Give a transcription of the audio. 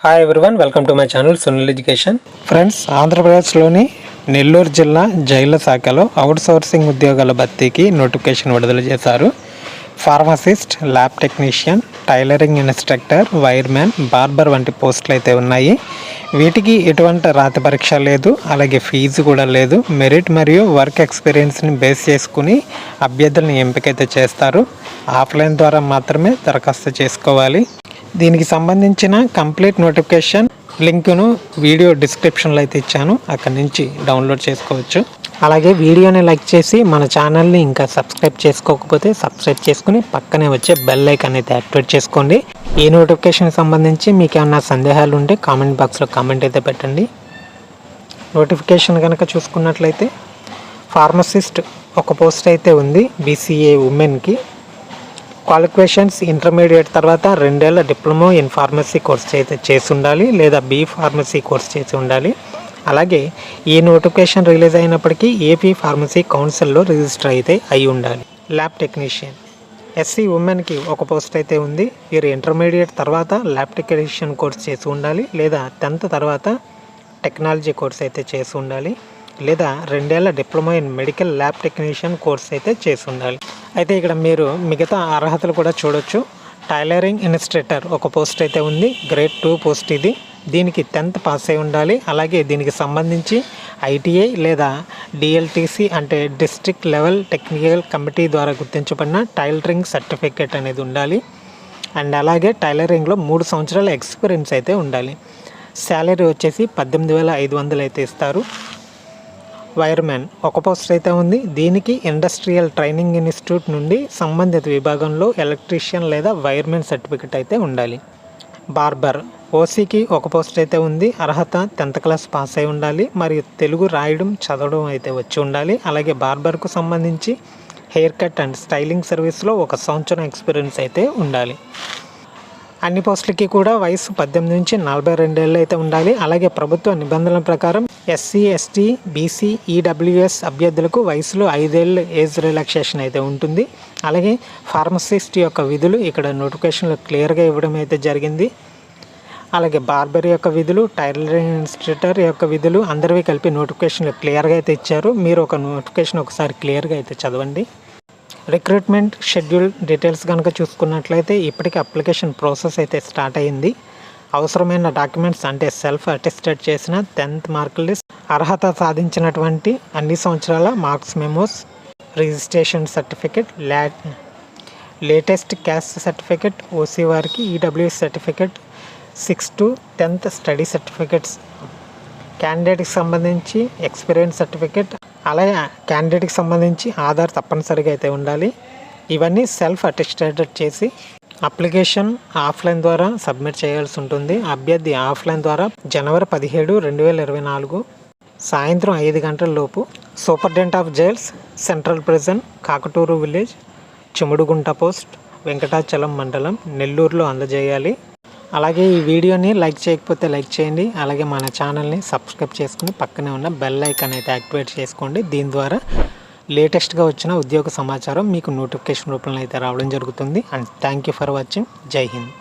Hi everyone, welcome to my channel Sunil education. Friends, ఆంధ్రప్రదేశ్లోని నెల్లూరు జిల్లా జైళ్ల శాఖలో అవుట్సోర్సింగ్ ఉద్యోగాల భర్తీకి నోటిఫికేషన్ విడుదల చేశారు. Pharmacist, lab technician, tailoring instructor, wireman, barber వంటి పోస్టులు అయితే ఉన్నాయి. వీటికి ఎటువంటి రాత పరీక్ష లేదు, అలాగే ఫీజు కూడా లేదు. మెరిట్ మరియు వర్క్ ఎక్స్పీరియన్స్ని బేస్ చేసుకుని అభ్యర్థులను ఎంపికైతే చేస్తారు. ఆఫ్లైన్ ద్వారా మాత్రమే దరఖాస్తు చేసుకోవాలి. దీనికి సంబంధించిన కంప్లీట్ నోటిఫికేషన్ లింక్ను వీడియో డిస్క్రిప్షన్లో అయితే ఇచ్చాను, అక్కడి నుంచి డౌన్లోడ్ చేసుకోవచ్చు. అలాగే వీడియోని లైక్ చేసి మన ఛానల్ని ఇంకా సబ్స్క్రైబ్ చేసుకోకపోతే సబ్స్క్రైబ్ చేసుకుని పక్కనే వచ్చే బెల్ ఐకాన్ అయితే యాక్టివేట్ చేసుకోండి. ఈ నోటిఫికేషన్కి సంబంధించి మీకు ఏమన్నా సందేహాలు ఉంటే కామెంట్ బాక్స్లో కామెంట్ అయితే పెట్టండి. నోటిఫికేషన్ కనుక చూసుకున్నట్లయితే ఫార్మసిస్ట్ ఒక పోస్ట్ అయితే ఉంది బీసీఏ ఉమెన్కి. క్వాలిఫికేషన్స్ ఇంటర్మీడియట్ తర్వాత 2 ఏళ్ల డిప్లొమా ఇన్ ఫార్మసీ కోర్స్ అయితే చేసి ఉండాలి, లేదా బీ ఫార్మసీ కోర్స్ చేసి ఉండాలి. అలాగే ఈ నోటిఫికేషన్ రిలీజ్ అయినప్పటికీ ఏపీ ఫార్మసీ కౌన్సిల్లో రిజిస్టర్ అయితే అయి ఉండాలి. ల్యాబ్ టెక్నీషియన్ ఎస్సీ ఉమెన్కి ఒక పోస్ట్ అయితే ఉంది. వీరు ఇంటర్మీడియట్ తర్వాత ల్యాబ్ టెక్నీషియన్ కోర్స్ చేసి ఉండాలి, లేదా 10th తర్వాత టెక్నాలజీ కోర్స్ అయితే చేసి ఉండాలి, లేదా 2 ఏళ్ల diploma in medical lab technician course అయితే చేసి ఉండాలి. అయితే ఇక్కడ మీరు మిగతా అర్హతలు కూడా చూడొచ్చు. టైలరింగ్ ఇన్స్ట్రక్టర్ ఒక పోస్ట్ అయితే ఉంది, గ్రేడ్ 2 పోస్ట్ ఇది. దీనికి 10th పాస్ అయి ఉండాలి. అలాగే దీనికి సంబంధించి ఐటీఐ లేదా డిఎల్టీసీ అంటే డిస్ట్రిక్ట్ లెవెల్ టెక్నికల్ కమిటీ ద్వారా గుర్తించబడిన టైలరింగ్ సర్టిఫికేట్ అనేది ఉండాలి. అండ్ అలాగే టైలరింగ్లో 3 సంవత్సరాల ఎక్స్పీరియన్స్ అయితే ఉండాలి. శాలరీ వచ్చేసి 18,500 అయితే ఇస్తారు. వైర్మ్యాన్ ఒక పోస్ట్ అయితే ఉంది. దీనికి ఇండస్ట్రియల్ ట్రైనింగ్ ఇన్స్టిట్యూట్ నుండి సంబంధిత విభాగంలో ఎలక్ట్రీషియన్ లేదా వైర్మెన్ సర్టిఫికెట్ అయితే ఉండాలి. బార్బర్ ఓసీకి ఒక పోస్ట్ అయితే ఉంది. అర్హత 10th క్లాస్ పాస్ అయి ఉండాలి, మరియు తెలుగు రాయడం చదవడం అయితే వచ్చి ఉండాలి. అలాగే బార్బర్కు సంబంధించి హెయిర్ కట్ అండ్ స్టైలింగ్ సర్వీస్లో 1 సంవత్సరం ఎక్స్పీరియన్స్ అయితే ఉండాలి. అన్ని పోస్టులకి కూడా వయసు 18 నుంచి 42 ఏళ్ళు అయితే ఉండాలి. అలాగే ప్రభుత్వ నిబంధనల ప్రకారం ఎస్సీ, ఎస్టీ, బీసీ, ఈడబ్ల్యూఎస్ అభ్యర్థులకు వయసులో 5 ఏళ్ళు ఏజ్ రిలాక్సేషన్ అయితే ఉంటుంది. అలాగే ఫార్మసిస్ట్ యొక్క విధులు ఇక్కడ నోటిఫికేషన్లో క్లియర్గా ఇవ్వడం అయితే జరిగింది. అలాగే బార్బర్ యొక్క విధులు, టైలరింగ్ ఇన్స్ట్రక్టర్ యొక్క విధులు అందరివి కలిపి నోటిఫికేషన్లో క్లియర్గా అయితే ఇచ్చారు. మీరు ఒక నోటిఫికేషన్ ఒకసారి క్లియర్గా అయితే చదవండి. రిక్రూట్మెంట్ షెడ్యూల్ డీటెయిల్స్ కనుక చూసుకున్నట్లయితే ఇప్పటికీ అప్లికేషన్ ప్రాసెస్ అయితే స్టార్ట్ అయ్యింది. అవసరమైన డాక్యుమెంట్స్ అంటే సెల్ఫ్ అటెస్టెడ్ చేసిన 10th మార్క్ లిస్ట్, అర్హత సాధించినటువంటి అన్ని సంవత్సరాల marks memos, registration certificate, latest caste certificate, OC వారికి EWS certificate, 6 to 10th study certificates, క్యాండిడేట్కి సంబంధించి ఎక్స్పీరియన్స్ సర్టిఫికెట్, అలాగే క్యాండిడేట్కి సంబంధించి ఆధార్ తప్పనిసరిగా అయితే ఉండాలి. ఇవన్నీ సెల్ఫ్ అటెస్టెడ్ చేసి అప్లికేషన్ ఆఫ్లైన్ ద్వారా సబ్మిట్ చేయాల్సి ఉంటుంది. అభ్యర్థి ఆఫ్లైన్ ద్వారా జనవరి 17, 2024 సాయంత్రం 5 గంటల లోపు superintendent of jails, central prison, Kakaturu village, Chimudugunta post, Venkatachalam మండలం, నెల్లూరులో అందజేయాలి. అలాగే ఈ వీడియోని లైక్ చేయకపోతే లైక్ చేయండి. అలాగే మన ఛానల్ని సబ్స్క్రైబ్ చేసుకుని పక్కనే ఉన్న బెల్ ఐకాన్ అయితే యాక్టివేట్ చేసుకోండి. దీని ద్వారా లేటెస్ట్గా వచ్చిన ఉద్యోగ సమాచారం మీకు నోటిఫికేషన్ రూపంలో అయితే రావడం జరుగుతుంది. And thank you for watching. జై హింద్.